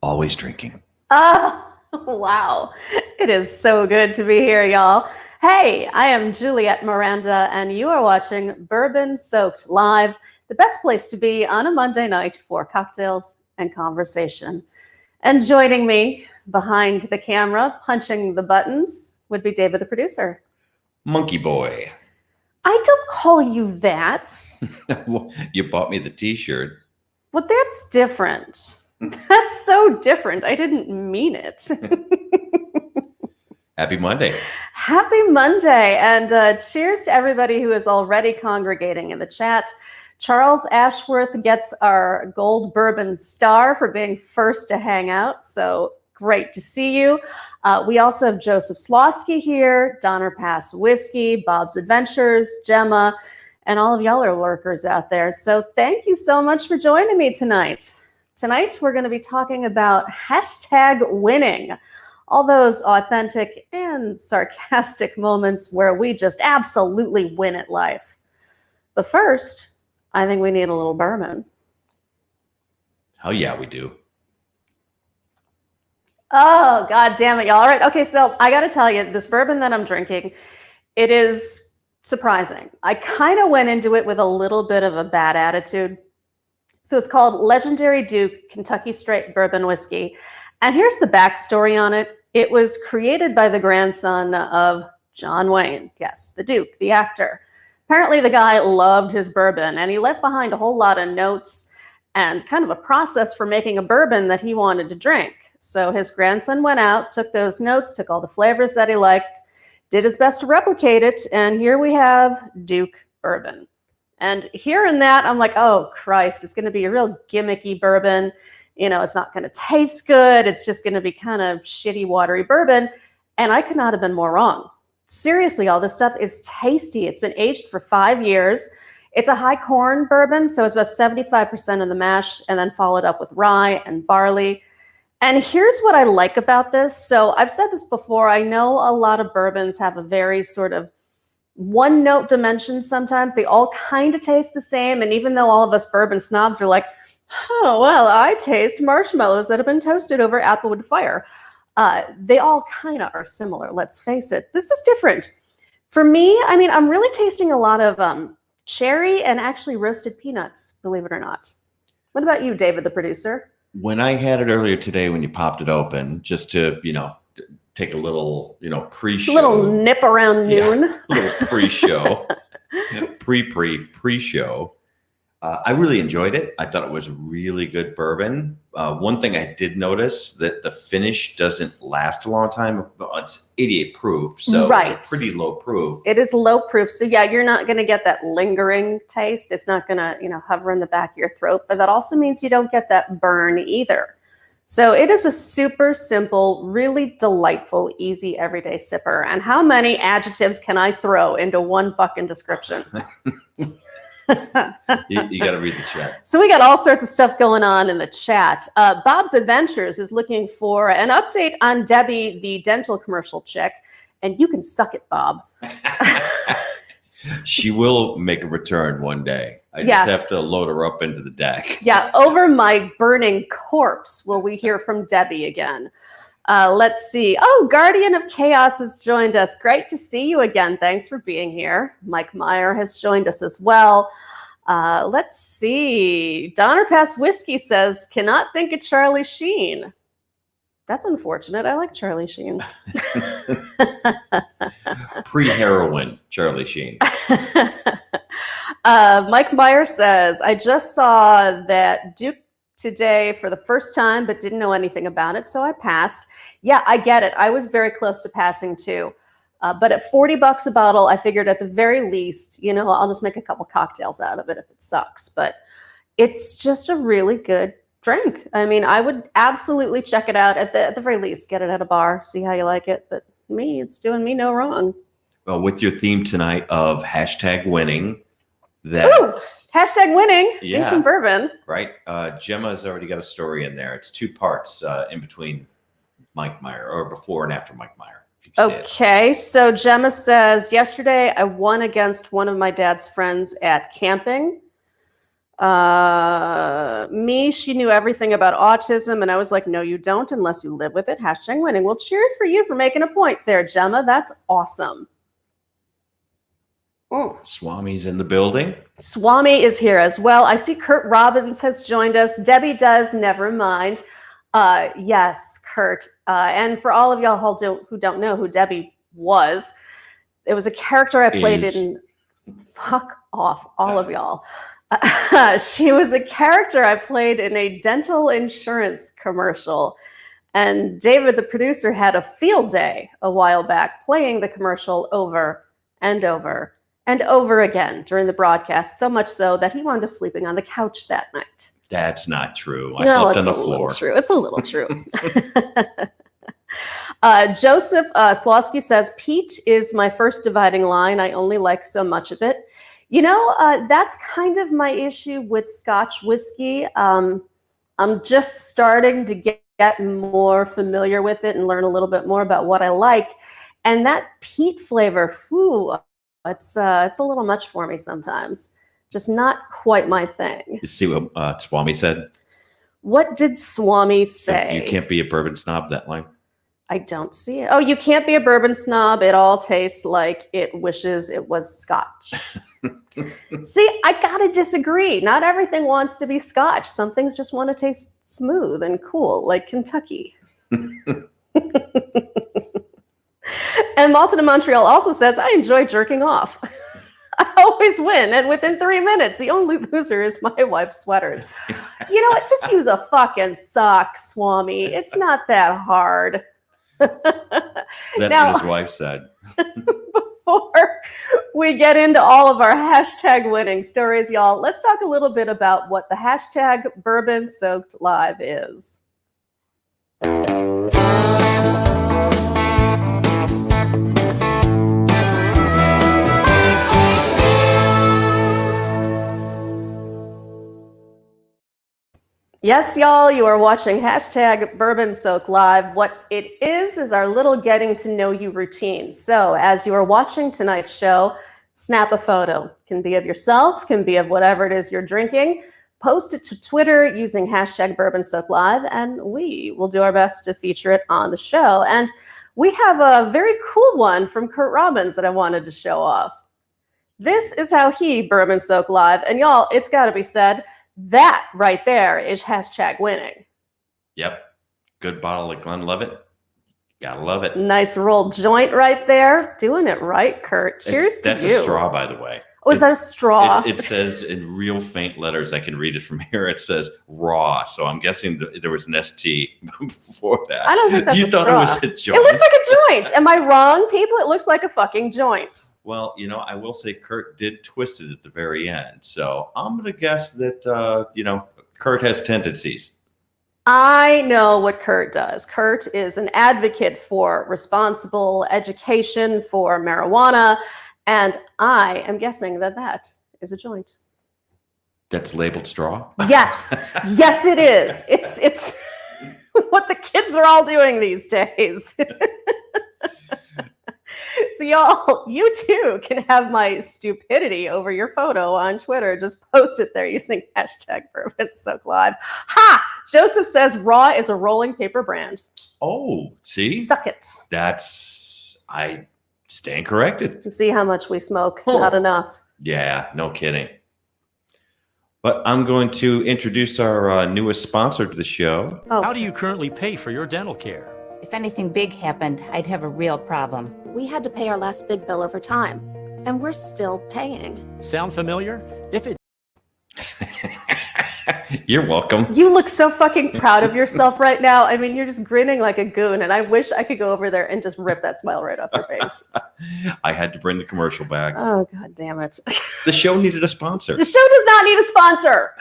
always drinking. Oh, wow. It is so good to be here, y'all. Hey, I am Juliette Miranda, and you are watching Bourbon Soaked Live, the best place to be on a Monday night for cocktails and conversation. And joining me behind the camera, punching the buttons, would be David, the producer. Monkey boy. I don't call you that. Well, you bought me the t-shirt. Well, that's different. That's so different. I didn't mean it. Happy Monday. Happy Monday, and cheers to everybody who is already congregating in the chat. Charles Ashworth gets our gold bourbon star for being first to hang out, so great to see you. We also have Joseph Slosky here, Donner Pass Whiskey, Bob's Adventures, Gemma, and all of y'all are lurkers out there. So thank you so much for joining me tonight. Tonight, we're going to be talking about #winning, all those authentic and sarcastic moments where we just absolutely win at life. But first, I think we need a little bourbon. Hell yeah, we do. Oh, God damn it, y'all. All right, okay, so I got to tell you, this bourbon that I'm drinking, it is surprising. I kind of went into it with a little bit of a bad attitude. So it's called Legendary Duke Kentucky Straight Bourbon Whiskey. And here's the backstory on it. It was created by the grandson of John Wayne. Yes, the Duke, the actor. Apparently the guy loved his bourbon, and he left behind a whole lot of notes and kind of a process for making a bourbon that he wanted to drink. So his grandson went out, took those notes, took all the flavors that he liked, did his best to replicate it, and here we have Duke Bourbon. And hearing that, I'm like, oh, Christ, it's going to be a real gimmicky bourbon. You know, it's not going to taste good. It's just going to be kind of shitty, watery bourbon. And I could not have been more wrong. Seriously, all this stuff is tasty. It's been aged for 5 years. It's a high corn bourbon, so it's about 75% of the mash, and then followed up with rye and barley. And here's what I like about this. So I've said this before. I know a lot of bourbons have a very sort of one note dimension sometimes. They all kind of taste the same. And even though all of us bourbon snobs are like, oh, well, I taste marshmallows that have been toasted over applewood fire. They all kind of are similar, let's face it. This is different. For me, I mean, I'm really tasting a lot of cherry and actually roasted peanuts, believe it or not. What about you, David, the producer? When I had it earlier today, when you popped it open, just to, take a little, pre-show. A little nip around noon. Yeah, a little pre-show. pre-show. I really enjoyed it. I thought it was really good bourbon. One thing I did notice that the finish doesn't last a long time. It's 88 proof, so right. It's a pretty low proof. It is low proof. So yeah, you're not going to get that lingering taste. It's not going to, hover in the back of your throat, but that also means you don't get that burn either. So it is a super simple, really delightful, easy, everyday sipper. And how many adjectives can I throw into one fucking description? You got to read the chat. So we got all sorts of stuff going on in the chat. Bob's Adventures is looking for an update on Debbie, the dental commercial chick. And you can suck it, Bob. She will make a return one day. I just have to load her up into the deck. Yeah, over my burning corpse will we hear from Debbie again. Let's see. Oh, Guardian of Chaos has joined us. Great to see you again. Thanks for being here. Mike Meyer has joined us as well. Let's see. Donner Pass Whiskey says, cannot think of Charlie Sheen. That's unfortunate. I like Charlie Sheen. Pre-heroin, Charlie Sheen. Mike Meyer says, I just saw that Duke today for the first time, but didn't know anything about it, so I passed. Yeah, I get it. I was very close to passing too. But at $40 a bottle, I figured at the very least, I'll just make a couple cocktails out of it if it sucks. But it's just a really good drink. I mean, I would absolutely check it out at the very least. Get it at a bar, see how you like it. But me, it's doing me no wrong. Well, with your theme tonight of #winning, #winning, yeah, decent bourbon. Right. Gemma's already got a story in there. It's 2 parts in between Mike Meyer, or before and after Mike Meyer. Okay, so Gemma says, yesterday I won against one of my dad's friends at camping. Me, she knew everything about autism, and I was like, no, you don't unless you live with it. Hashtag winning. Well, cheer for you for making a point there, Gemma. That's awesome. Swami's in the building. Swami is here as well. I see Kurt Robbins has joined us. Debbie does, never mind. Yes, Kurt. And for all of y'all who don't know who Debbie was, it was a character I played in. Fuck off, all of y'all. She was a character I played in a dental insurance commercial. And David, the producer, had a field day a while back playing the commercial over and over and over again during the broadcast, so much so that he wound up sleeping on the couch that night. That's not true. I slept on the floor. True. It's a little true. Joseph Slosky says, Pete is my first dividing line. I only like so much of it. You know, that's kind of my issue with Scotch whiskey. I'm just starting to get more familiar with it and learn a little bit more about what I like. And that peat flavor, it's a little much for me sometimes. Just not quite my thing. You see what Swami said? What did Swami say? You can't be a bourbon snob, that line. I don't see it. Oh, you can't be a bourbon snob. It all tastes like it wishes it was Scotch. See, I gotta disagree. Not everything wants to be Scotch. Some things just want to taste smooth and cool, like Kentucky. And Malton in Montreal also says, I enjoy jerking off. I always win, and within 3 minutes, the only loser is my wife's sweaters. You know what? Just use a fucking sock, Swami. It's not that hard. That's now, what his wife said. Before we get into all of our hashtag winning stories, y'all, let's talk a little bit about what the hashtag Bourbon Soaked Live is. Yes, y'all, you are watching hashtag Bourbon Soak Live. What it is our little getting to know you routine. So as you are watching tonight's show, snap a photo. Can be of yourself, can be of whatever it is you're drinking. Post it to Twitter using hashtag Bourbon Soak Live, and we will do our best to feature it on the show. And we have a very cool one from Kurt Robbins that I wanted to show off. This is how he Bourbon Soak Live. And y'all, it's got to be said, that right there is hashtag winning. Yep. Good bottle of Glenlivet. Gotta love it. Nice rolled joint right there. Doing it right, Kurt. Cheers to you. That's a straw, by the way. Oh, is that a straw? It says in real faint letters, I can read it from here. It says raw. So I'm guessing there was an ST before that. I don't think that's You a thought straw. it was a joint. It looks like a joint. Am I wrong, people? It looks like a fucking joint. Well, you know, I will say Kurt did twist it at the very end. So I'm going to guess that, Kurt has tendencies. I know what Kurt does. Kurt is an advocate for responsible education for marijuana, and I am guessing that is a joint. That's labeled straw? Yes. Yes, it is. It's what the kids are all doing these days. So y'all, you too can have my stupidity over your photo on Twitter. Just post it there using hashtag Bourbon Soak Live. Ha! Joseph says raw is a rolling paper brand. Oh, see? Suck it. I stand corrected. You see how much we smoke. Not enough. Yeah, no kidding. But I'm going to introduce our newest sponsor to the show. Oh. How do you currently pay for your dental care? If anything big happened, I'd have a real problem. We had to pay our last big bill over time, and we're still paying. Sound familiar? If it You're welcome. You look so fucking proud of yourself right now. I mean, you're just grinning like a goon, and I wish I could go over there and just rip that smile right off your face. I had to bring the commercial back. Oh, God damn it. The show needed a sponsor. The show does not need a sponsor.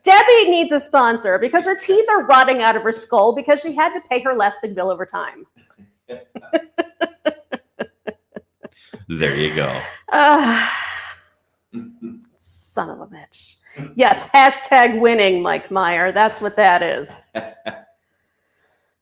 Debbie needs a sponsor because her teeth are rotting out of her skull because she had to pay her last big bill over time. There you go. Son of a bitch. Yes, hashtag winning, Mike Meyer. That's what that is.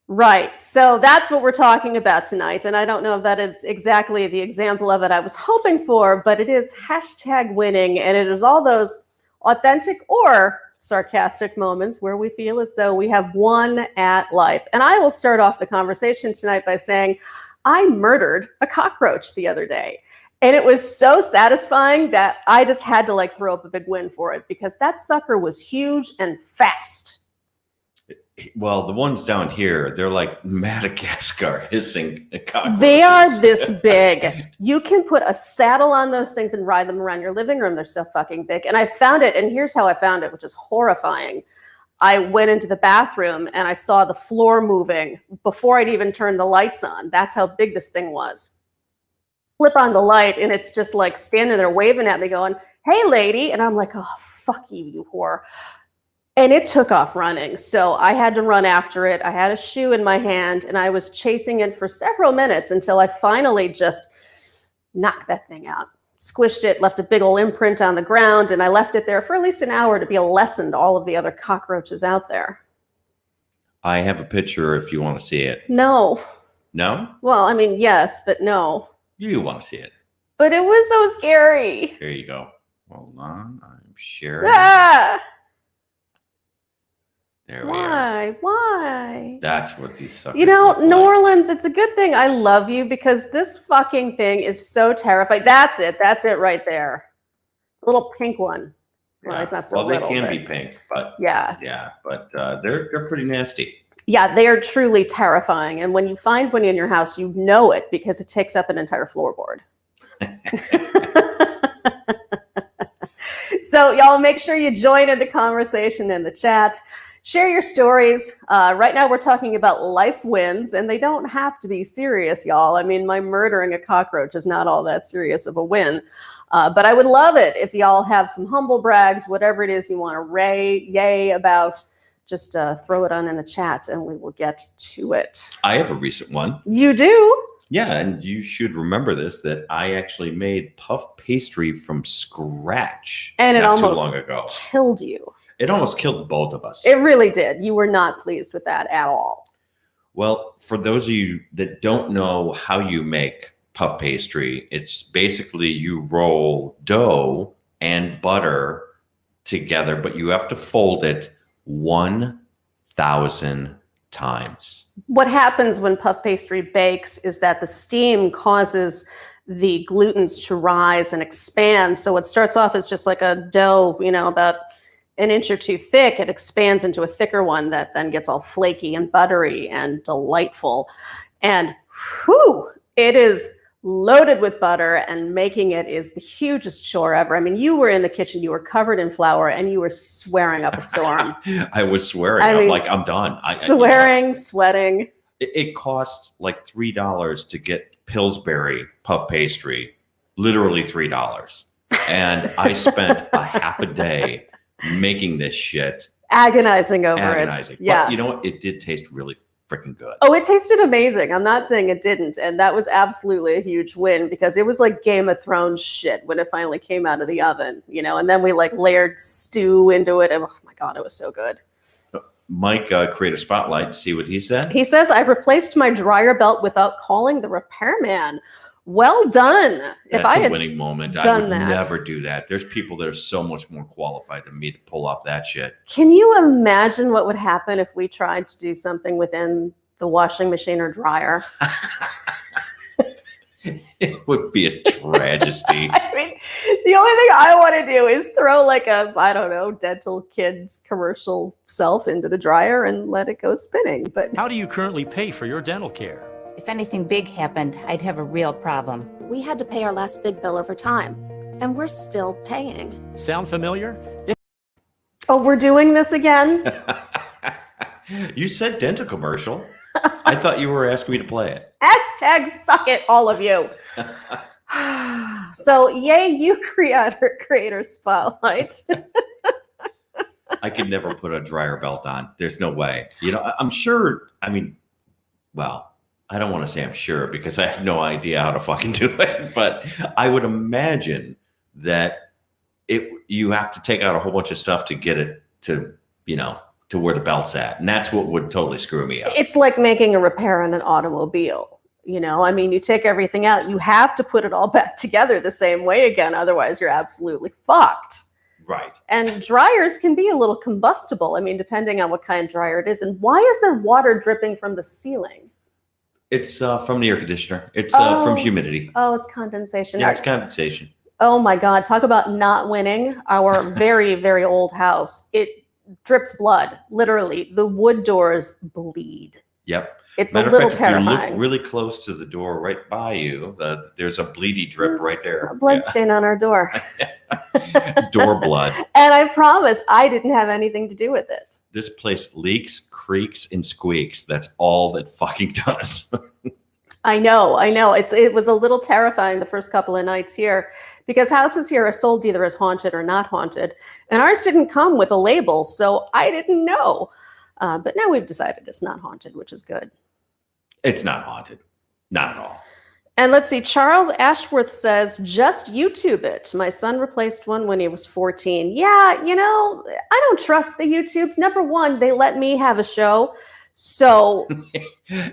Right. So that's what we're talking about tonight. And I don't know if that is exactly the example of it I was hoping for, but it is hashtag winning. And it is all those authentic or sarcastic moments where we feel as though we have won at life. And I will start off the conversation tonight by saying I murdered a cockroach the other day. And it was so satisfying that I just had to like throw up a big win for it because that sucker was huge and fast. Well, the ones down here, they're like Madagascar hissing cockroaches. They are this big. You can put a saddle on those things and ride them around your living room. They're so fucking big. And I found it, and here's how I found it, which is horrifying. I went into the bathroom and I saw the floor moving before I'd even turned the lights on. That's how big this thing was. Flip on the light and it's just like standing there waving at me going, "Hey lady." And I'm like, "Oh, fuck you, you whore." And it took off running. So I had to run after it. I had a shoe in my hand and I was chasing it for several minutes until I finally just knocked that thing out. Squished it, left a big old imprint on the ground, and I left it there for at least an hour to be a lesson to all of the other cockroaches out there. I have a picture if you want to see it. No. No? Well, I mean, yes, but no. You want to see it. But it was so scary. Here you go. Hold on. I'm sharing. Ah! There we are. Why? That's what these suckers You know, look like. New Orleans, it's a good thing I love you because this fucking thing is so terrifying. That's it. That's it right there. The little pink one. Well, Yeah. it's not so Well, they little, can but- be pink, but Yeah. but they're pretty nasty. Yeah, they are truly terrifying. And when you find one in your house, you know it because it takes up an entire floorboard. So y'all make sure you join in the conversation in the chat. Share your stories. Right now we're talking about life wins, and they don't have to be serious, y'all. I mean, my murdering a cockroach is not all that serious of a win. But I would love it if y'all have some humble brags, whatever it is you want to yay about. Just throw it on in the chat and we will get to it. I have a recent one. You do? Yeah, and you should remember this, that I actually made puff pastry from scratch And it not too almost long ago. killed you. It almost killed both of us. It really did. You were not pleased with that at all. Well, for those of you that don't know how you make puff pastry, it's basically you roll dough and butter together, but you have to fold it 1,000 times. What happens when puff pastry bakes is that the steam causes the glutens to rise and expand. So it starts off as just like a dough, you know, about an inch or two thick. It expands into a thicker one that then gets all flaky and buttery and delightful. And whew, it is loaded with butter, and making it is the hugest chore ever. I mean, you were in the kitchen, you were covered in flour, and you were swearing up a storm. I was swearing. I I'm mean, like, I'm done. Swearing, sweating. It costs like $3 to get Pillsbury puff pastry, literally $3. And I spent a half a day making this shit. Agonizing over Agonizing. it. Yeah. But you know what? It did taste really freaking good. Oh, it tasted amazing. I'm not saying it didn't. And that was absolutely a huge win because it was like Game of Thrones shit when it finally came out of the oven, you know, and then we like layered stew into it. And oh my God, it was so good. Mike, create a spotlight. See what he said? He says, I've replaced my dryer belt without calling the repairman. Well done. If I That's a had winning moment. I done would that. never do that. There's people that are so much more qualified than me to pull off that shit. Can you imagine what would happen if we tried to do something within the washing machine or dryer? It would be a tragedy. I mean, the only thing I want to do is throw like a, I don't know, dental kids commercial self into the dryer and let it go spinning. But How do you currently pay for your dental care? If anything big happened, I'd have a real problem. We had to pay our last big bill over time, and we're still paying. Sound familiar? oh, we're doing this again? You said dental commercial. I thought you were asking me to play it. Hashtag suck it, all of you. So yay, you creator spotlight. I could never put a dryer belt on. There's no way. You know, I'm sure. I mean, well, I don't want to say I'm sure because I have no idea how to fucking do it. But I would imagine that you have to take out a whole bunch of stuff to get it to, you know, to where the belt's at. And that's what would totally screw me up. It's like making a repair on an automobile. You know, I mean, you take everything out, you have to put it all back together the same way again. Otherwise, you're absolutely fucked. Right. And dryers can be a little combustible. I mean, depending on what kind of dryer it is. And why is there water dripping from the ceiling? It's from the air conditioner. It's Oh. from humidity. Oh, it's condensation. Yeah, it's condensation. Oh my God. Talk about not winning. Our very, very old house. It drips blood. Literally. The wood doors bleed. Yep. It's Matter a little of fact, if you terrifying. look really close to the door right by you, there's a bleedy drip right there. A blood stain on our door. Door blood. And I promise I didn't have anything to do with it. This place leaks, creaks, and squeaks. That's all it fucking does. I know. It was a little terrifying the first couple of nights here because houses here are sold either as haunted or not haunted. And ours didn't come with a label, so I didn't know. But now we've decided it's not haunted, which is good. It's not haunted. Not at all. And let's see, Charles Ashworth says, just YouTube it. My son replaced one when he was 14. Yeah, I don't trust the YouTubes. Number one, they let me have a show. So,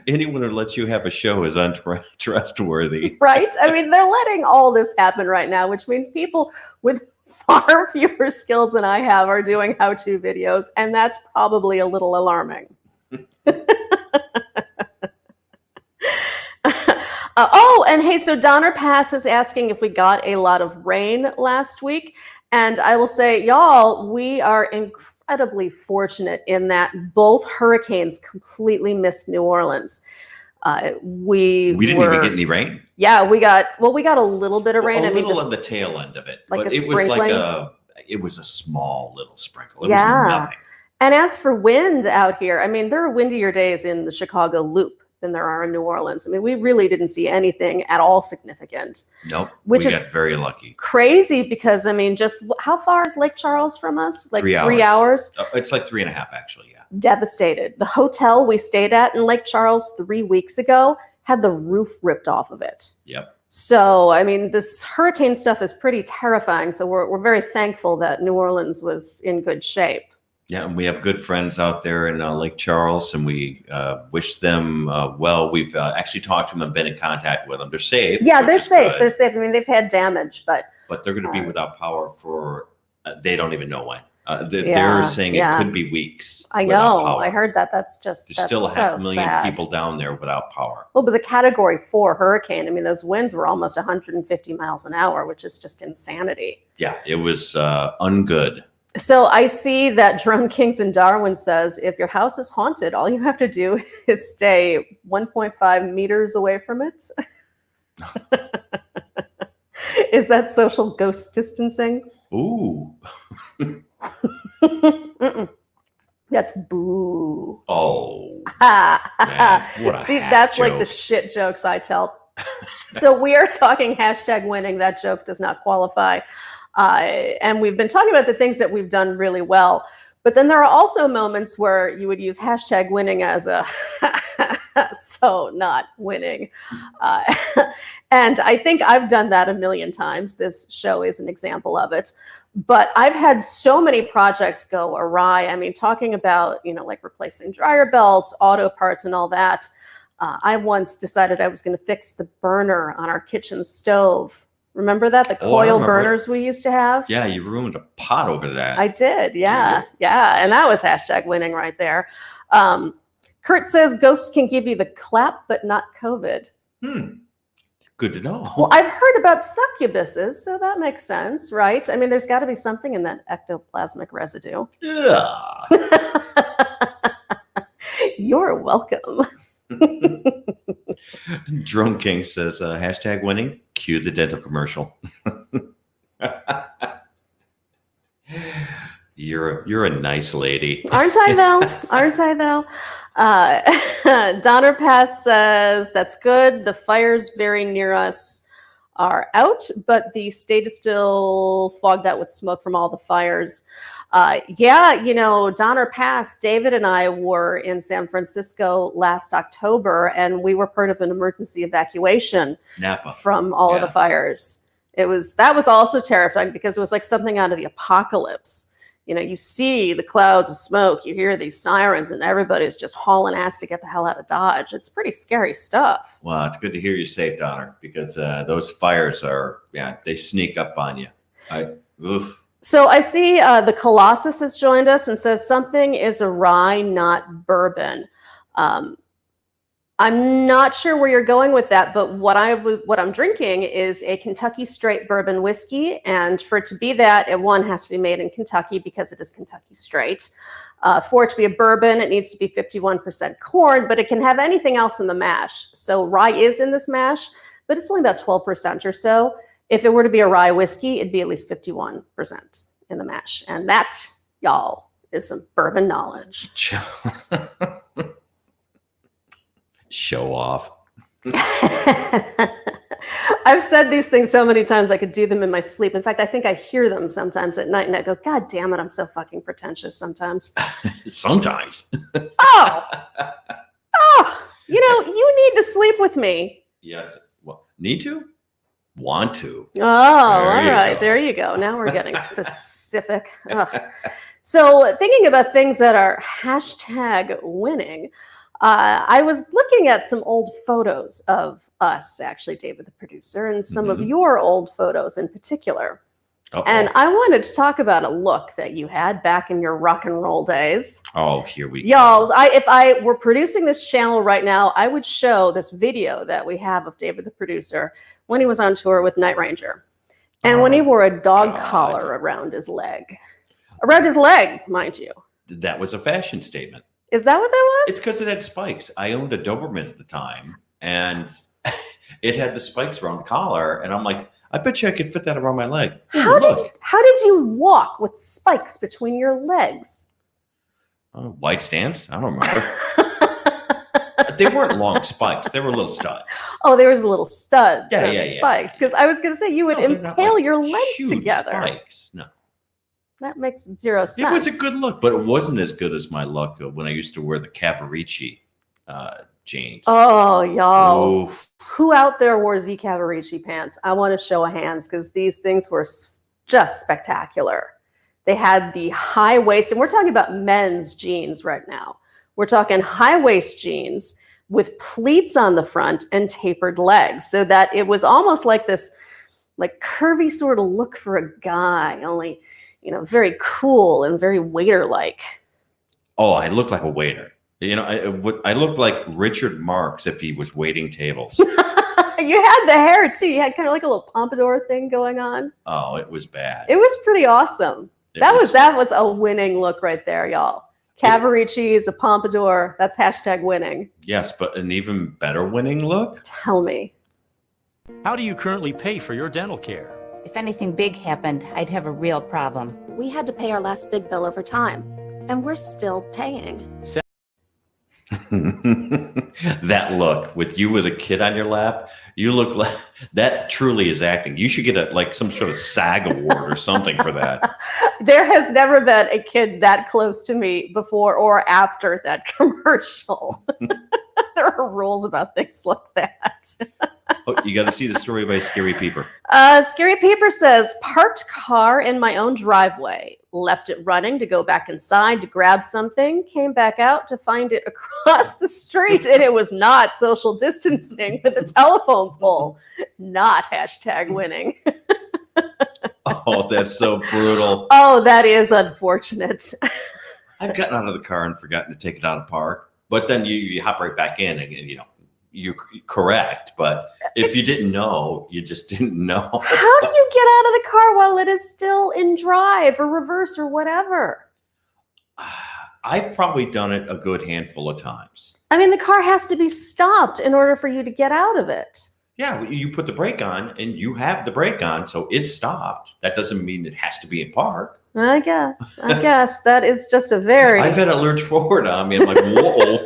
anyone who lets you have a show is untrustworthy. right? I mean, they're letting all this happen right now, which means people with far fewer skills than I have are doing how-to videos. And that's probably a little alarming. And hey, so Donner Pass is asking if we got a lot of rain last week. And I will say, y'all, we are incredibly fortunate in that both hurricanes completely missed New Orleans. We didn't even get any rain. Yeah, we got a little bit of rain. A little on the tail end of it. Like but a it was sprinkling? it was a small little sprinkle. It Yeah. was nothing. And as for wind out here, I mean, there are windier days in the Chicago Loop than there are in New Orleans. I mean, we really didn't see anything at all significant. Nope. Which we is got very lucky. Crazy because, I mean, just how far is Lake Charles from us? Like 3 hours? It's like 3.5, actually, yeah. Devastated. The hotel we stayed at in Lake Charles 3 weeks ago had the roof ripped off of it. Yep. So, I mean, this hurricane stuff is pretty terrifying. So we're very thankful that New Orleans was in good shape. Yeah, and we have good friends out there in Lake Charles, and we wish them well. We've actually talked to them and been in contact with them. They're safe. Yeah, they're safe. Good, They're safe. I mean, they've had damage, but they're going to be without power for they don't even know when. They're Yeah, saying yeah. it could be weeks. I without know. power. I heard that. There's still a so 500,000 sad. people down there without power. Well, it was a Category 4 hurricane. I mean, those winds were almost 150 miles an hour, which is just insanity. Yeah, it was ungood. So I see that Drone Kings in Darwin says, if your house is haunted, all you have to do is stay 1.5 meters away from it. Is that social ghost distancing? Ooh. Mm-mm. That's boo. Oh. Man, what a see, hack that's like joke. the shit jokes I tell. So we are talking #winning. That joke does not qualify. And we've been talking about the things that we've done really well. But then there are also moments where you would use #winning as a so not winning. And I think I've done that a million times. This show is an example of it. But I've had so many projects go awry. I mean, talking about, like replacing dryer belts, auto parts and all that. I once decided I was going to fix the burner on our kitchen stove. Remember that? The coil burners we used to have? Yeah, you ruined a pot over that. I did. Yeah. And that was #winning right there. Kurt says ghosts can give you the clap, but not COVID. Good to know. Well, I've heard about succubuses, so that makes sense, right? I mean, there's got to be something in that ectoplasmic residue. Yeah. You're welcome. Drone King says, #winning, cue the dental commercial. You're a nice lady. Aren't I though? Donner Pass says, that's good. The fires very near us are out, but the state is still fogged out with smoke from all the fires. Donner Pass, David and I were in San Francisco last October, and we were part of an emergency evacuation Napa. from all of the fires. That was also terrifying because it was like something out of the apocalypse. You see the clouds of smoke, you hear these sirens, and everybody's just hauling ass to get the hell out of Dodge. It's pretty scary stuff. Well, it's good to hear you're safe, Donner, because those fires they sneak up on you. So I see the Colossus has joined us and says something is a rye, not bourbon. I'm not sure where you're going with that, but what I'm drinking is a Kentucky straight bourbon whiskey, and for it to be that, one has to be made in Kentucky because it is Kentucky straight. For it to be a bourbon, it needs to be 51% corn, but it can have anything else in the mash. So rye is in this mash, but it's only about 12% or so. If it were to be a rye whiskey, it'd be at least 51% in the mash, and that, y'all, is some bourbon knowledge. Show off. I've said these things so many times I could do them in my sleep. In fact, I think I hear them sometimes at night and I go, God damn it, I'm so fucking pretentious sometimes. Sometimes. You need to sleep with me. Yes. Well, need to? Want to. Oh, all right. There you go. Now we're getting specific. So thinking about things that are hashtag winning, I was looking at some old photos of us, actually, David, the producer, and some of your old photos in particular. And I wanted to talk about a look that you had back in your rock and roll days. Oh, here we go. Y'all, if I were producing this channel right now, I would show this video that we have of David, the producer, when he was on tour with Night Ranger. And when he wore a dog collar around his leg. Around his leg, mind you. That was a fashion statement. Is that what that was? It's because it had spikes. I owned a Doberman at the time, and it had the spikes around the collar, and I'm like, I bet you I could fit that around my leg. How did you walk with spikes between your legs? White stance? I don't remember. They weren't long spikes. They were little studs. Oh, there was little studs. Yeah. Spikes. Because I was going to say you would impale your legs huge together. Spikes. No. That makes zero sense. It was a good look, but it wasn't as good as my look when I used to wear the Cavaricci jeans. Oh, y'all. Oof. Who out there wore Z Cavaricci pants? I want to show of hands because these things were just spectacular. They had the high waist, and we're talking about men's jeans right now. We're talking high waist jeans with pleats on the front and tapered legs, so that it was almost like this curvy sort of look for a guy, only very cool and very waiter-like. Oh, I looked like a waiter. I looked like Richard Marx if he was waiting tables. You had the hair too. You had kind of like a little pompadour thing going on. Oh, it was bad. It was pretty awesome. That was a winning look right there, y'all. Cavaricci's, a pompadour. That's hashtag winning. Yes, but an even better winning look? Tell me. How do you currently pay for your dental care? If anything big happened, I'd have a real problem. We had to pay our last big bill over time, and we're still paying. That look with you with a kid on your lap, you look like that truly is acting. You should get some sort of SAG award or something for that. There has never been a kid that close to me before or after that commercial. There are rules about things like that. Oh, you got to see the story by Scary Peeper. Scary Peeper says, parked car in my own driveway, left it running to go back inside to grab something, came back out to find it across the street, and it was not social distancing with a telephone pole. Not hashtag winning. Oh, that's so brutal. Oh, that is unfortunate. I've gotten out of the car and forgotten to take it out of park, but then you hop right back in and you're correct, but if you didn't know, you just didn't know. How do you get out of the car while it is still in drive or reverse or whatever? I've probably done it a good handful of times. I mean, the car has to be stopped in order for you to get out of it. Yeah, you put the brake on and you have the brake on, so it's stopped. That doesn't mean it has to be in park. I guess that is just a very... I've had it lurch forward on me. I'm like, whoa.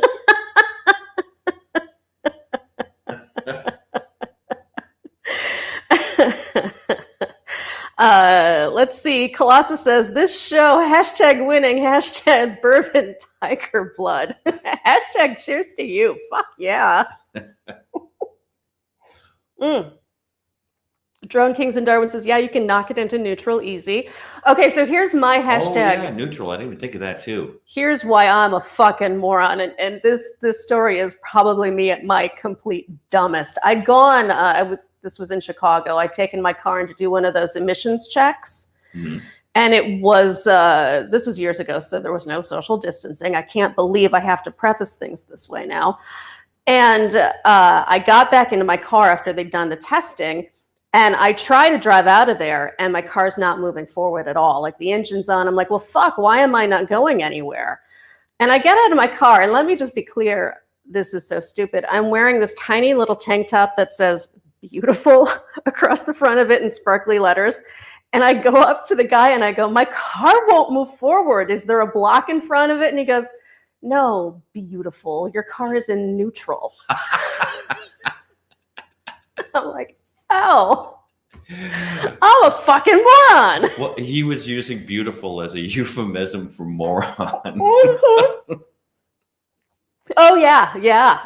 Let's see. Colossus says, this show, hashtag winning, hashtag bourbon tiger blood. Hashtag cheers to you. Fuck yeah. Drone Kings and Darwin says, yeah, you can knock it into neutral easy. Okay, so here's my hashtag. Oh, yeah, neutral. I didn't even think of that too. Here's why I'm a fucking moron. And this story is probably me at my complete dumbest. I'd gone, this was in Chicago. I'd taken my car in to do one of those emissions checks. Mm-hmm. And it was, this was years ago, so there was no social distancing. I can't believe I have to preface things this way now. And I got back into my car after they'd done the testing, and I try to drive out of there, and my car's not moving forward at all. Like, the engine's on. I'm like, well, fuck, why am I not going anywhere? And I get out of my car, and let me just be clear, this is so stupid. I'm wearing this tiny little tank top that says beautiful across the front of it in sparkly letters. And I go up to the guy and I go, my car won't move forward. Is there a block in front of it? And he goes, no, beautiful. Your car is in neutral. I'm like, oh, I'm a fucking moron. Well, he was using beautiful as a euphemism for moron. Oh, yeah, yeah.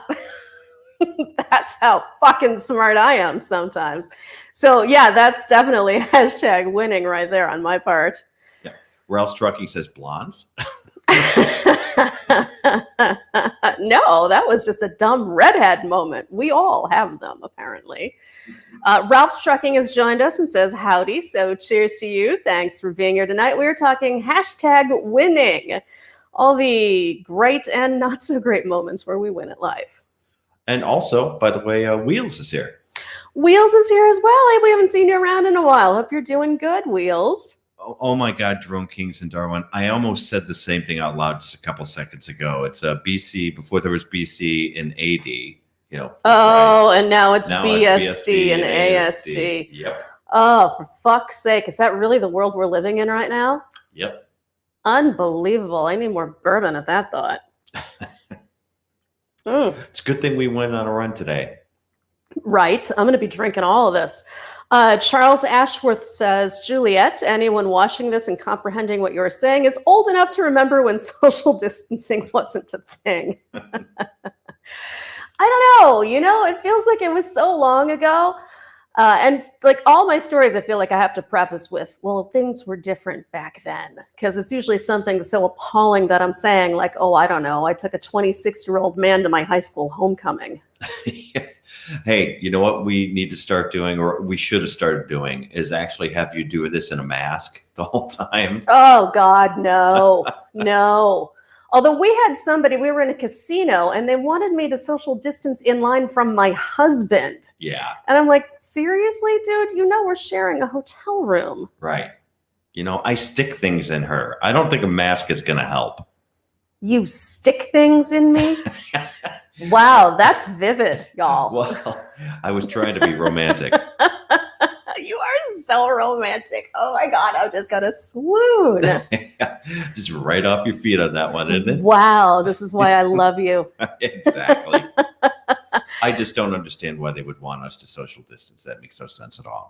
That's how fucking smart I am sometimes. So, yeah, that's definitely hashtag winning right there on my part. Yeah. Ralph's Trucking says blondes. No, that was just a dumb redhead moment. We all have them, apparently. Ralph's Trucking has joined us and says, howdy. So cheers to you. Thanks for being here tonight. We are talking hashtag winning. All the great and not so great moments where we win at life. And also, by the way, Wheels is here. Wheels is here as well. Hey, we haven't seen you around in a while. Hope you're doing good, Wheels. Oh my God, Jerome Kings and Darwin. I almost said the same thing out loud just a couple seconds ago. It's BC, before there was BC and AD, you know. Oh, Christ. And now it's Now BSD and ASD. Yep. Oh, for fuck's sake. Is that really the world we're living in right now? Yep. Unbelievable. I need more bourbon at that thought. It's a good thing we went on a run today. Right. I'm going to be drinking all of this. Charles Ashworth says, Juliette, anyone watching this and comprehending what you're saying is old enough to remember when social distancing wasn't a thing. I don't know. You know, it feels like it was so long ago. And like all my stories, I feel like I have to preface with, well, things were different back then. Because it's usually something so appalling that I'm saying like, oh, I don't know. I took a 26-year-old man to my high school homecoming. Hey, you know what we need to start doing, or we should have started doing, is actually have you do this in a mask the whole time. Oh, God, no, no. Although we had somebody, we were in a casino and they wanted me to social distance in line from my husband. Yeah. And I'm like, seriously, dude, you know, we're sharing a hotel room. Right. You know, I stick things in her. I don't think a mask is going to help. You stick things in me? Wow, that's vivid, y'all. Well, I was trying to be romantic. You are so romantic. Oh my God, I'm just gonna swoon. Just right off your feet on that one, isn't it? Wow, this is why I love you. Exactly. I just don't understand why they would want us to social distance. That makes no sense at all.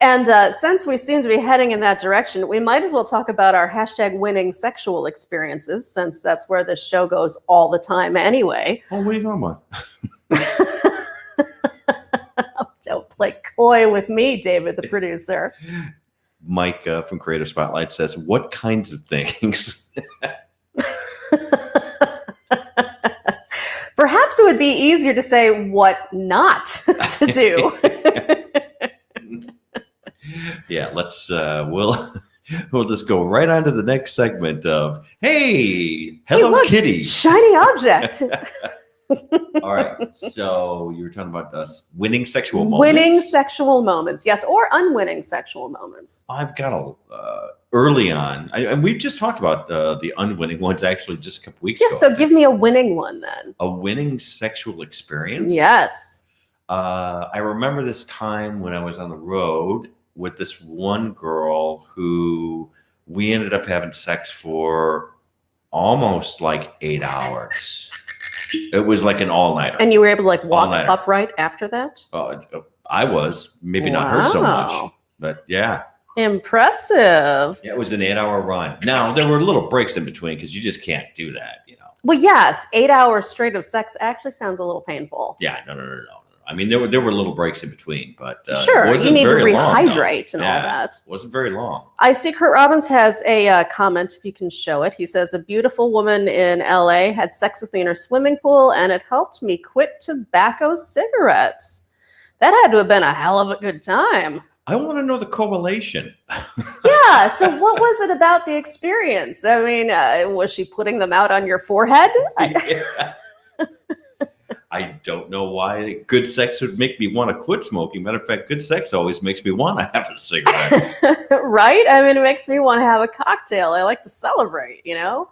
And since we seem to be heading in that direction, we might as well talk about our hashtag winning sexual experiences, since that's where this show goes all the time anyway. Oh, what are you talking about? Don't play coy with me, David, the producer. Mike from Creative Spotlight says, what kinds of things? Perhaps it would be easier to say what not to do. Yeah, let's we'll just go right on to the next segment of Hey, Hello look, Kitty. Shiny object. All right. So you were talking about us winning sexual moments. Winning sexual moments, yes, or unwinning sexual moments. I've got a early on, and we've just talked about the unwinning ones actually just a couple weeks ago. Yes, so give me a winning one then. A winning sexual experience. Yes. I remember this time when I was on the road with this one girl who we ended up having sex for almost like 8 hours. It was like an all-nighter. And you were able to like walk All-nighter. upright after that? I was, maybe not her so much, Wow. but yeah. Impressive. Yeah, it was an 8-hour run. Now, there were little breaks in between because you just can't do that, you know. Well, yes, 8 hours straight of sex actually sounds a little painful. Yeah, no. I mean, there were little breaks in between, but Sure, it wasn't you need to very long, no. rehydrate and all Yeah, that. wasn't very long. I see Kurt Robbins has a comment, if you can show it. He says, a beautiful woman in LA had sex with me in her swimming pool, and it helped me quit tobacco cigarettes. That had to have been a hell of a good time. I want to know the correlation. Yeah. So what was it about the experience? I mean, was she putting them out on your forehead? Yeah. I don't know why good sex would make me want to quit smoking. Matter of fact, good sex always makes me want to have a cigarette. Right? I mean, it makes me want to have a cocktail. I like to celebrate, you know?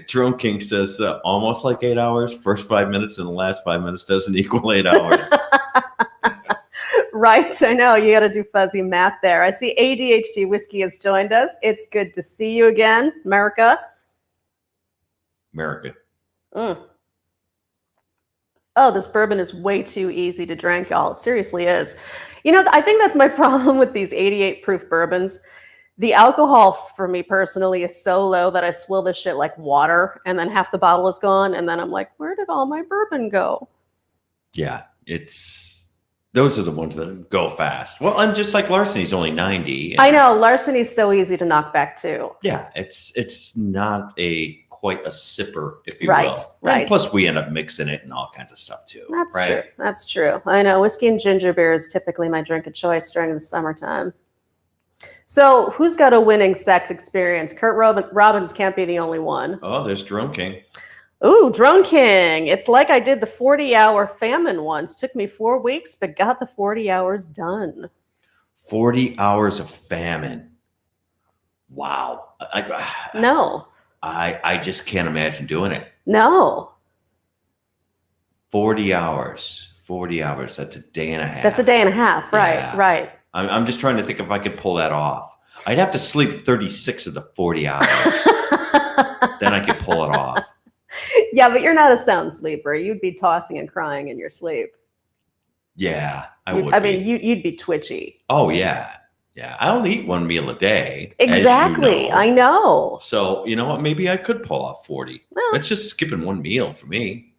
Drone King says almost like 8 hours. First 5 minutes and the last 5 minutes doesn't equal 8 hours. Right? I know. You got to do fuzzy math there. I see ADHD Whiskey has joined us. It's good to see you again, America. America. Mm. Oh, this bourbon is way too easy to drink, y'all. It seriously is. You know, I think that's my problem with these 88 proof bourbons. The alcohol for me personally is so low that I swill this shit like water and then half the bottle is gone. And then I'm like, where did all my bourbon go? Yeah, those are the ones that go fast. Well, and just like Larceny's only 90. I know. Larceny's so easy to knock back too. Yeah, it's not quite a sipper, if you Right, will. right. And plus, we end up mixing it and all kinds of stuff too. That's right? true. That's true. I know. Whiskey and ginger beer is typically my drink of choice during the summertime. So who's got a winning sex experience? Kurt Robbins can't be the only one. Oh, there's Drone King. Ooh, Drone King. It's like I did the 40-hour famine once. Took me 4 weeks, but got the 40 hours done. 40 hours of famine. Wow. No. I just can't imagine doing it. No. 40 hours. 40 hours. That's a day and a half. That's a day and a half. Right, Yeah. right. I'm just trying to think if I could pull that off. I'd have to sleep 36 of the 40 hours. Then I could pull it off. Yeah, but you're not a sound sleeper. You'd be tossing and crying in your sleep. Yeah, I would. I mean, you'd be twitchy. Oh, yeah. Yeah. I only eat one meal a day. Exactly. As you know. I know. So, you know what? Maybe I could pull off 40. Well, That's just skipping one meal for me.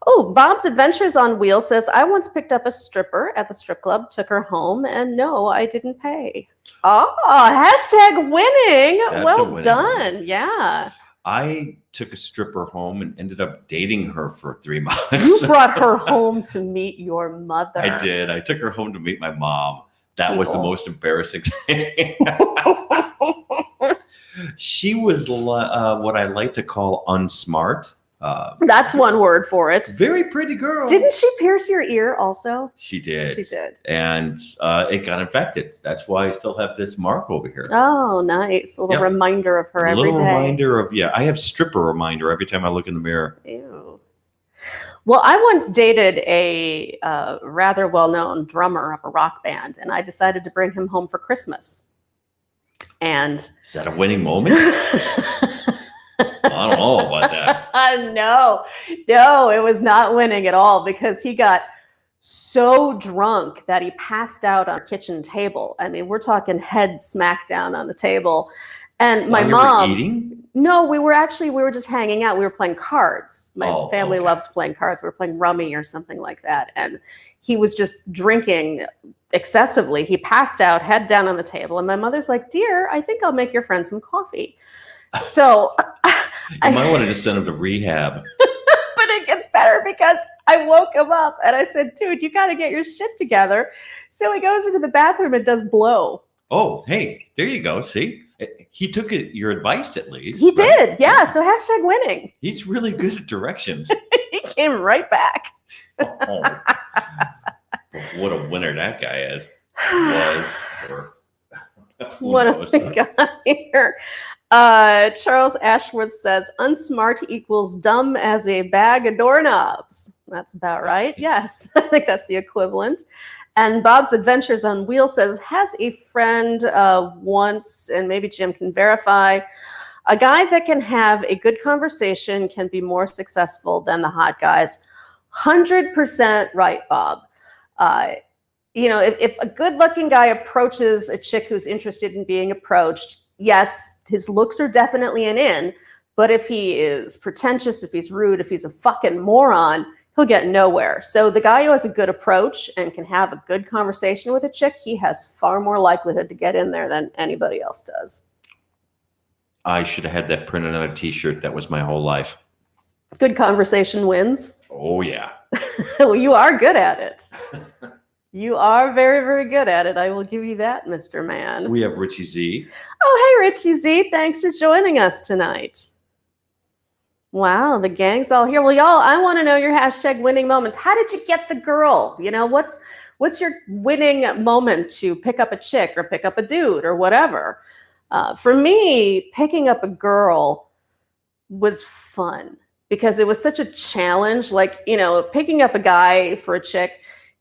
oh, Bob's Adventures on Wheels says, I once picked up a stripper at the strip club, took her home, and no, I didn't pay. Oh, hashtag winning. That's a well winning. done. Yeah. I took a stripper home and ended up dating her for 3 months. You brought her home to meet your mother. I did. I took her home to meet my mom. That was the most embarrassing thing. She was what I like to call unsmart. That's one word for it. Very pretty girl. Didn't she pierce your ear also? She did. She did. And it got infected. That's why I still have this mark over here. Oh, nice. A little Yep. reminder of her A every little day. reminder of, I have stripper reminder every time I look in the mirror. Ew. Well, I once dated a rather well-known drummer of a rock band, and I decided to bring him home for Christmas. And Is that a winning moment? I don't know about that. no, it was not winning at all because he got so drunk that he passed out on our kitchen table. I mean, we're talking head smack down on the table. And my While you mom, were eating? no, we were just hanging out. We were playing cards. My family okay. loves playing cards. We were playing rummy or something like that. And he was just drinking excessively. He passed out, head down on the table. And my mother's like, dear, I think I'll make your friend some coffee. So You might want to just send him to rehab. But it gets better because I woke him up and I said, dude, you got to get your shit together. So he goes into the bathroom and does blow. Oh, hey, there you go. See? He took your advice at least. He right? did. Yeah. So hashtag winning. He's really good at directions. He came right back. Oh. What a winner that guy is. Was. Or who What knows? have we got here? Charles Ashworth says, unsmart equals dumb as a bag of doorknobs. That's about right. Yes, I think that's the equivalent. And Bob's Adventures on Wheels says, has a friend once, and maybe Jim can verify, a guy that can have a good conversation can be more successful than the hot guys. 100% right, Bob. If a good-looking guy approaches a chick who's interested in being approached, yes, his looks are definitely an in, but if he is pretentious, if he's rude, if he's a fucking moron, he'll get nowhere. So the guy who has a good approach and can have a good conversation with a chick, he has far more likelihood to get in there than anybody else does. I should have had that printed on a t-shirt. That was my whole life. Good conversation wins. Oh, yeah. Well, you are good at it. You are very, very good at it. I will give you that, Mr. Man. We have Richie Z. Oh, hey, Richie Z. Thanks for joining us tonight. Wow, the gang's all here. Well, y'all, I want to know your hashtag winning moments. How did you get the girl? You know, what's your winning moment to pick up a chick or pick up a dude or whatever? For me, picking up a girl was fun because it was such a challenge. Like, you know, picking up a guy for a chick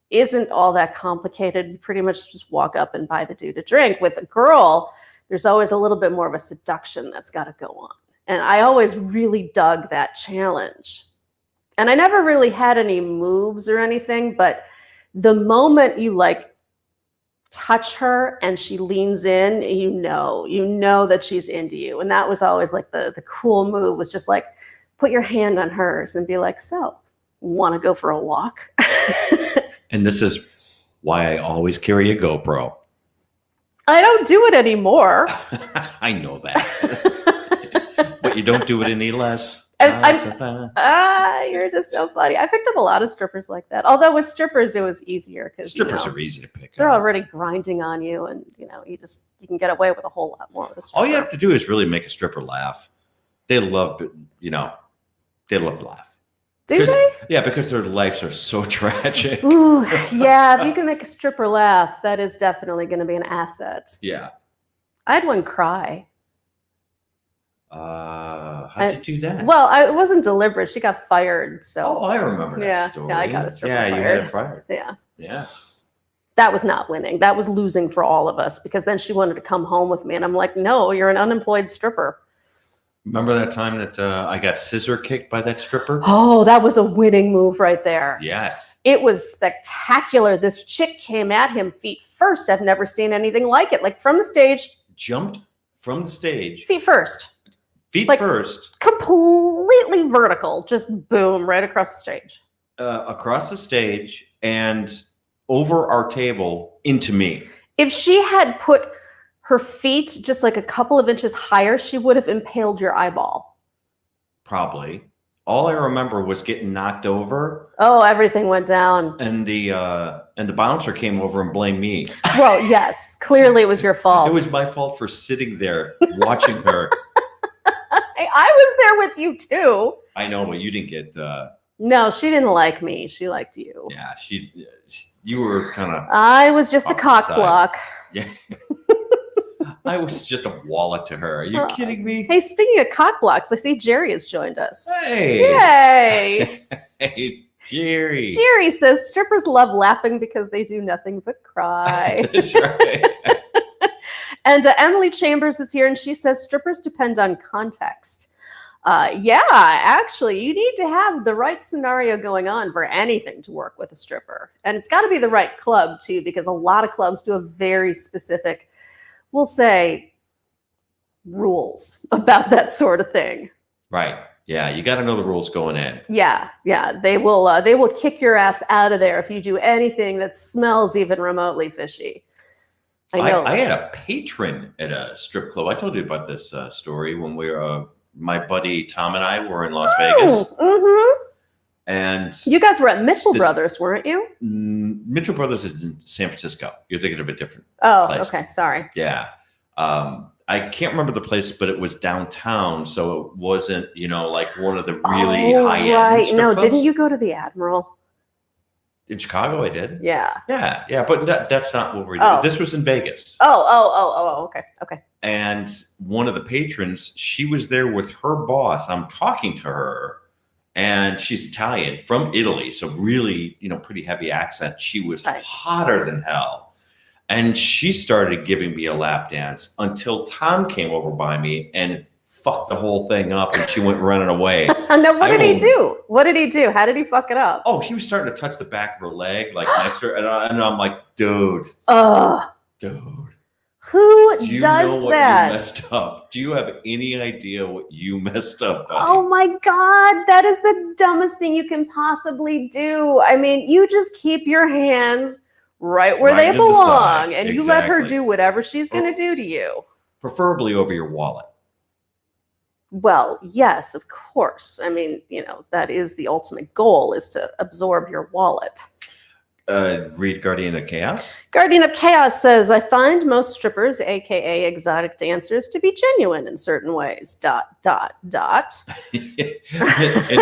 isn't all that complicated. You pretty much just walk up and buy the dude a drink. With a girl, there's always a little bit more of a seduction that's got to go on. And I always really dug that challenge. And I never really had any moves or anything, but the moment you like touch her and she leans in, you know that she's into you. And that was always like the cool move, was just like put your hand on hers and be like, so, want to go for a walk? And this is why I always carry a GoPro. I don't do it anymore. I know that. But you don't do it any less. You're just so funny. I picked up a lot of strippers like that. Although with strippers, it was easier because Strippers are easy to pick they're up. already grinding on you, and you can get away with a whole lot more with a stripper. All you have to do is really make a stripper laugh. They love to laugh. Do they? Yeah, because their lives are so tragic. Ooh, yeah. If you can make a stripper laugh, that is definitely going to be an asset. Yeah. I had one cry. How'd you do that? Well, it wasn't deliberate. She got fired. So. Oh, I remember that story. Yeah, I got a stripper fired. fired. You had it fired. Yeah. Yeah. That was not winning. That was losing for all of us, because then she wanted to come home with me, and I'm like, no, you're an unemployed stripper. Remember that time that I got scissor kicked by that stripper? Oh, that was a winning move right there. Yes. It was spectacular. This chick came at him feet first. I've never seen anything like it. Like from the stage. Jumped from the stage. Feet first. Feet like, first. Completely vertical. Just boom, right across the stage. Across the stage and over our table into me. If she had put her feet just like a couple of inches higher, she would have impaled your eyeball. Probably. All I remember was getting knocked over. Oh, everything went down. And the bouncer came over and blamed me. Well, yes, clearly it was your fault. It was my fault for sitting there watching her. I was there with you too. I know, but you didn't get. No, she didn't like me. She liked you. Yeah, you were kind of. I was just a cock block. Yeah. I was just a wallet to her. Are you kidding me? Hey, speaking of cock blocks, I see Jerry has joined us. Hey. Yay. Hey, Jerry. Jerry says strippers love laughing because they do nothing but cry. That's right. And Emily Chambers is here, and she says strippers depend on context. Yeah, actually, you need to have the right scenario going on for anything to work with a stripper. And it's got to be the right club, too, because a lot of clubs do a very specific, we'll say, rules about that sort of thing. Right. Yeah, you got to know the rules going in. Yeah. They will kick your ass out of there if you do anything that smells even remotely fishy. I know. I had a patron at a strip club. I told you about this story when we were, my buddy Tom and I were in Las Vegas. Mm-hmm. And you guys were at Mitchell Brothers, weren't you? Mitchell Brothers is in San Francisco. You're thinking of a different place. Okay. Sorry. Yeah. I can't remember the place, but it was downtown. So it wasn't, like one of the really high-end right. strip No, clubs. didn't you go to the Admiral? In Chicago, I did. Yeah. Yeah. But that's not what we're doing. Oh. This was in Vegas. Oh, okay. And one of the patrons, she was there with her boss. I'm talking to her, and she's Italian from Italy. So really, pretty heavy accent. She was hotter than hell. And she started giving me a lap dance until Tom came over by me and fucked the whole thing up, and she went running away. No, what did he do? What did he do? How did he fuck it up? Oh, he was starting to touch the back of her leg, like next to her. And I'm like, dude. Dude. Who Do you does know what that? you messed up? Do you have any idea what you messed up, buddy? Oh my God, that is the dumbest thing you can possibly do. I mean, you just keep your hands right where Right they in the belong, side. and you let her Exactly. do whatever she's going to do to you. Preferably over your wallet. Well, yes, of course. I mean, that is the ultimate goal, is to absorb your wallet. Read Guardian of Chaos. Guardian of Chaos says, I find most strippers, aka exotic dancers, to be genuine in certain ways. ... In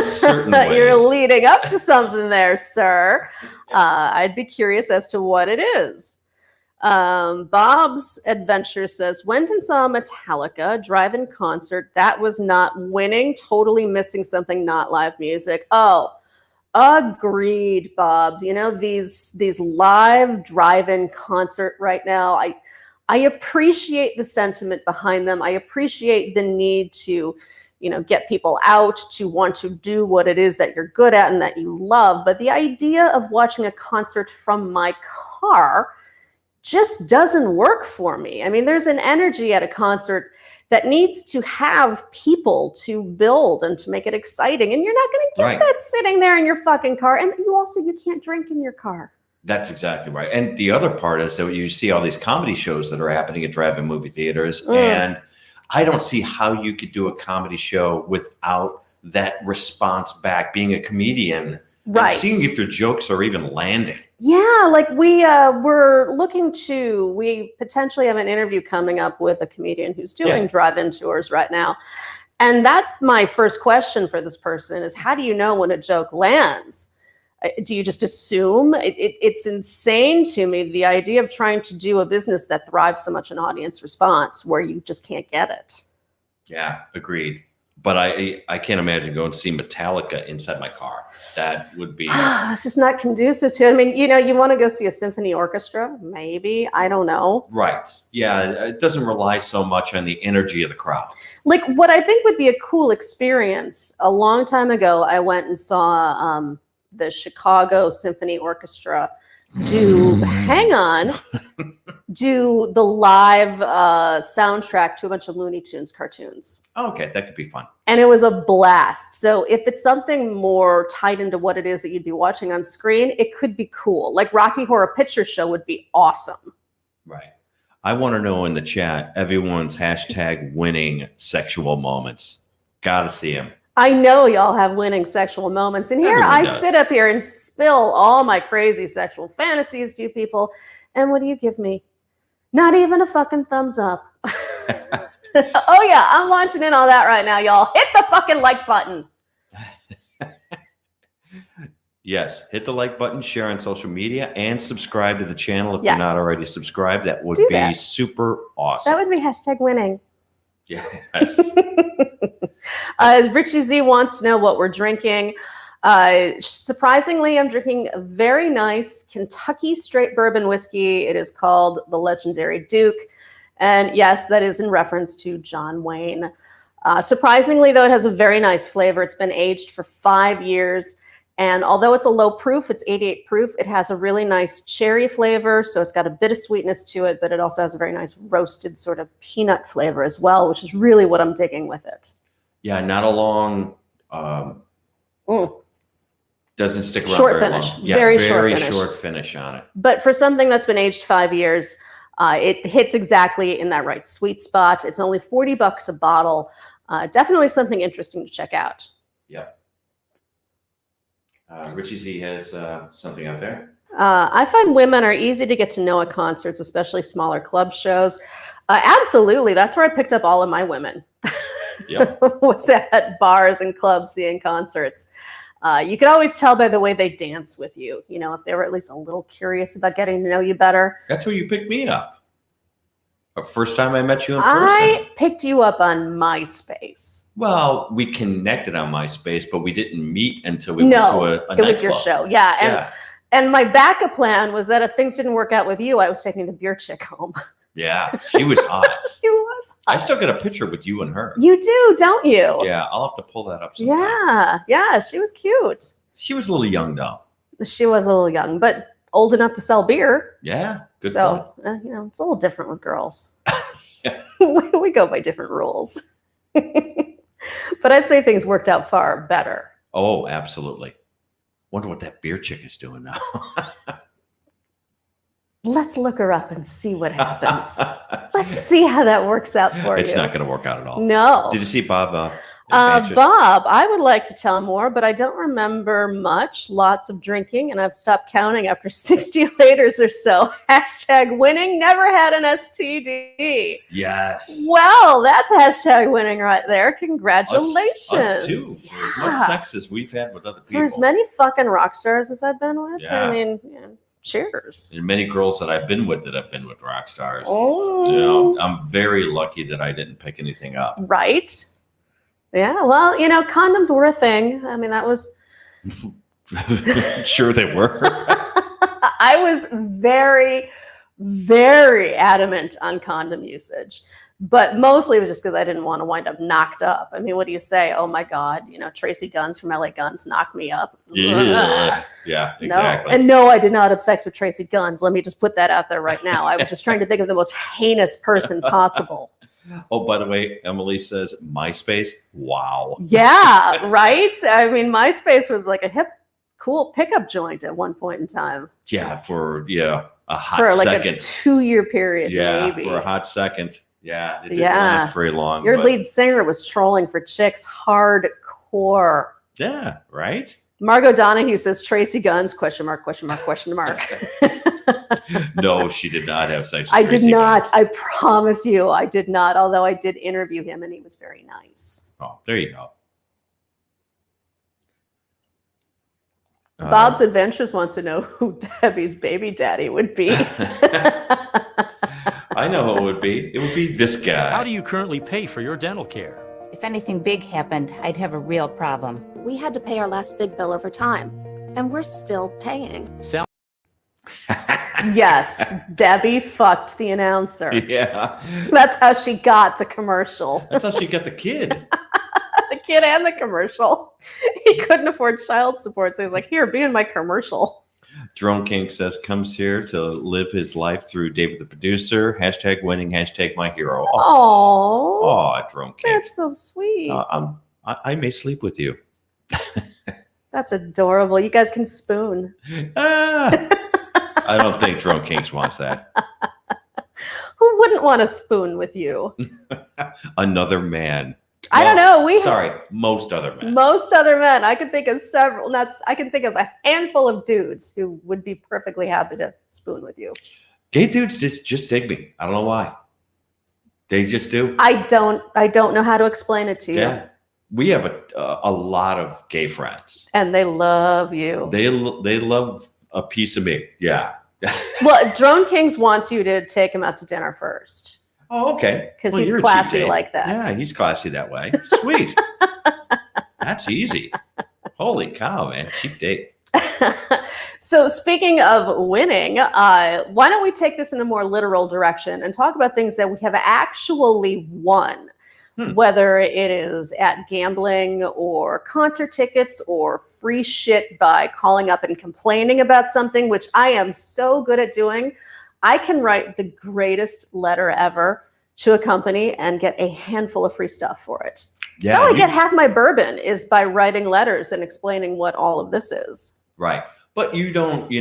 certain ways. You're leading up to something there, sir. I'd be curious as to what it is. Bob's Adventure says, went and saw Metallica drive-in concert. That was not winning. Totally missing something, not live music. Oh, agreed, Bob. You know, these live drive-in concert right now, I appreciate the sentiment behind them. I appreciate the need to, you know, get people out to want to do what it is that you're good at and that you love. But the idea of watching a concert from my car just doesn't work for me. I mean, there's an energy at a concert that needs to have people to build and to make it exciting. And you're not going to get Right. that sitting there in your fucking car. And you can't drink in your car. That's exactly right. And the other part is that you see all these comedy shows that are happening at drive-in movie theaters. And I don't see how you could do a comedy show without that response back, being a comedian, Right. and seeing if your jokes are even landing. Yeah, like we potentially have an interview coming up with a comedian who's doing drive-in tours right now. And that's my first question for this person is, how do you know when a joke lands? Do you just assume? It's insane to me, the idea of trying to do a business that thrives so much on audience response where you just can't get it. Yeah, agreed. But I can't imagine going to see Metallica inside my car. That would be... It's just not conducive to it. I mean, you know, you want to go see a symphony orchestra? Maybe. I don't know. Right. Yeah, it doesn't rely so much on the energy of the crowd. Like, what I think would be a cool experience, a long time ago, I went and saw the Chicago Symphony Orchestra do the live soundtrack to a bunch of Looney Tunes cartoons. Okay, that could be fun. And it was a blast. So if it's something more tied into what it is that you'd be watching on screen, it could be cool. Like Rocky Horror Picture Show would be awesome. Right. I want to know in the chat, everyone's hashtag winning sexual moments. Gotta see them. I know y'all have winning sexual moments. And here Everyone I does. sit up here and spill all my crazy sexual fantasies to you people. And what do you give me? Not even a fucking thumbs up. Oh yeah, I'm launching in on that right now, y'all. Hit the fucking like button. Yes, hit the like button, share on social media, and subscribe to the channel if Yes. you're not already subscribed. That would Do be that. super awesome. That would be hashtag winning. Yes. Richie Z wants to know what we're drinking. Surprisingly, I'm drinking a very nice Kentucky straight bourbon whiskey. It is called the Legendary Duke. And yes, that is in reference to John Wayne. Surprisingly, though, it has a very nice flavor. It's been aged for 5 years. And although it's a low proof, it's 88 proof, it has a really nice cherry flavor. So it's got a bit of sweetness to it, but it also has a very nice roasted sort of peanut flavor as well, which is really what I'm digging with it. Yeah, not a long, doesn't stick around Short very finish. long. Yeah, Very very short finish. short finish on it. But for something that's been aged 5 years, it hits exactly in that right sweet spot. It's only $40 a bottle. Definitely something interesting to check out. Yeah. Richie Z has something out there. I find women are easy to get to know at concerts, especially smaller club shows. Absolutely. That's where I picked up all of my women. Yep. Was at bars and clubs seeing concerts. You can always tell by the way they dance with you, you know, if they were at least a little curious about getting to know you better. That's where you picked me up. First time I met you in person. I picked you up on MySpace. Well, we connected on MySpace, but we didn't meet until we went to a it was nightclub. your show. Yeah. And my backup plan was that if things didn't work out with you, I was taking the beer chick home. Yeah, she was hot. She was hot. I still got a picture with you and her. You do, don't you? Yeah, I'll have to pull that up sometime. Yeah, she was cute. She was a little young, though. She was a little young, but old enough to sell beer. Yeah, good point. So, you know, it's a little different with girls. we go by different rules. But I'd say things worked out far better. Oh, absolutely. Wonder what that beer chick is doing now. Let's look her up and see what happens. Let's see how that works out for you. It's not going to work out at all. No. Did you see Bob? Adventures. Bob, I would like to tell more, but I don't remember much. Lots of drinking, and I've stopped counting after 60 laters or so. Hashtag winning, never had an STD. Yes. Well, that's hashtag winning right there. Congratulations. Us too. For as much sex as we've had with other people. For as many fucking rock stars as I've been with. Yeah. I mean, cheers. And many girls that I've been with that have been with rock stars. Oh. You know, I'm very lucky that I didn't pick anything up. Right? Yeah, well, condoms were a thing. I mean, that was... Sure they were. I was very, very adamant on condom usage. But mostly it was just because I didn't want to wind up knocked up. I mean, what do you say? Oh, my God, Tracy Guns from LA Guns knocked me up. Yeah, exactly. No. And no, I did not have sex with Tracy Guns. Let me just put that out there right now. I was just trying to think of the most heinous person possible. Oh, by the way, Emily says MySpace. Wow. Yeah, right? I mean, MySpace was like a hip, cool pickup joint at one point in time. Yeah, for a hot For like second. a 2-year period, Yeah, maybe. for a hot second. Yeah, it didn't last very long. Your but- lead singer was trolling for chicks hardcore. Yeah, right? Margot Donahue says Tracy Guns, ? No, she did not have sex with I did Tracy not. Guns. I promise you, I did not. Although I did interview him and he was very nice. Oh, there you go. Bob's Adventures wants to know who Debbie's baby daddy would be. I know who it would be. It would be this guy. How do you currently pay for your dental care? If anything big happened, I'd have a real problem. We had to pay our last big bill over time, and we're still paying. Sal- Yes, Debbie fucked the announcer. Yeah. That's how she got the commercial. That's how she got the kid. The kid and the commercial. He couldn't afford child support, so he's like, "Here, be in my commercial." Drone King says comes here to live his life through David the producer. Hashtag winning. Hashtag my hero. Oh, Oh, Drone King. that's so sweet. I may sleep with you. That's adorable. You guys can spoon. I don't think Drone Kings wants that. Who wouldn't want to spoon with you? Another man. I don't know. Most other men. Most other men. I can think of several. I can think of a handful of dudes who would be perfectly happy to spoon with you. Gay dudes just dig me. I don't know why. They just do. I don't know how to explain it to you. Yeah. We have a lot of gay friends. And they love you. They love a piece of me. Yeah. Well, Drone Kings wants you to take him out to dinner first. Oh, okay. Because Well, he's you're a cheap classy date. like that. Yeah, he's classy that way. Sweet. That's easy. Holy cow, man. Cheap date. So speaking of winning, why don't we take this in a more literal direction and talk about things that we have actually won, whether it is at gambling or concert tickets or free shit by calling up and complaining about something, which I am so good at doing. I can write the greatest letter ever to a company and get a handful of free stuff for it. Yeah. So I get half my bourbon is by writing letters and explaining what all of this is. Right. But you don't,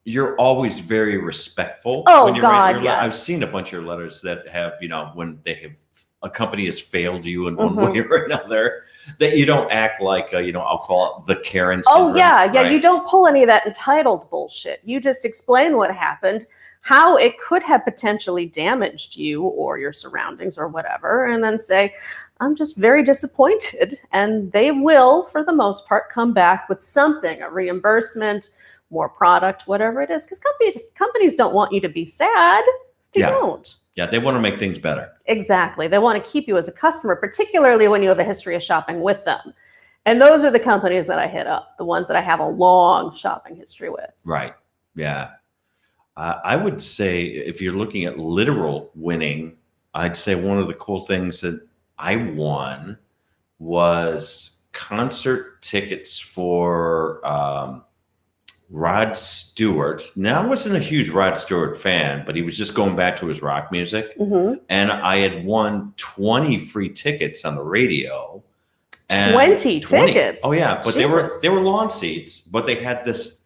you're always very respectful. Oh, when you're God, writing your yes. I've seen a bunch of letters that have, when they have, a company has failed you in one way or another, that you don't act like, I'll call it the Karen syndrome. Oh, yeah. right? You don't pull any of that entitled bullshit. You just explain what happened, how it could have potentially damaged you or your surroundings or whatever, and then say, I'm just very disappointed. And they will, for the most part, come back with something, a reimbursement, more product, whatever it is. Because companies don't want you to be sad. They don't. Yeah, they want to make things better. Exactly. They want to keep you as a customer, particularly when you have a history of shopping with them. And those are the companies that I hit up, the ones that I have a long shopping history with. Right. Yeah. I would say if you're looking at literal winning, I'd say one of the cool things that I won was concert tickets for Rod Stewart. Now, I wasn't a huge Rod Stewart fan, but he was just going back to his rock music. And I had won 20 free tickets on the radio. And 20 tickets? Oh, yeah. But Jesus. they were lawn seats, but they had this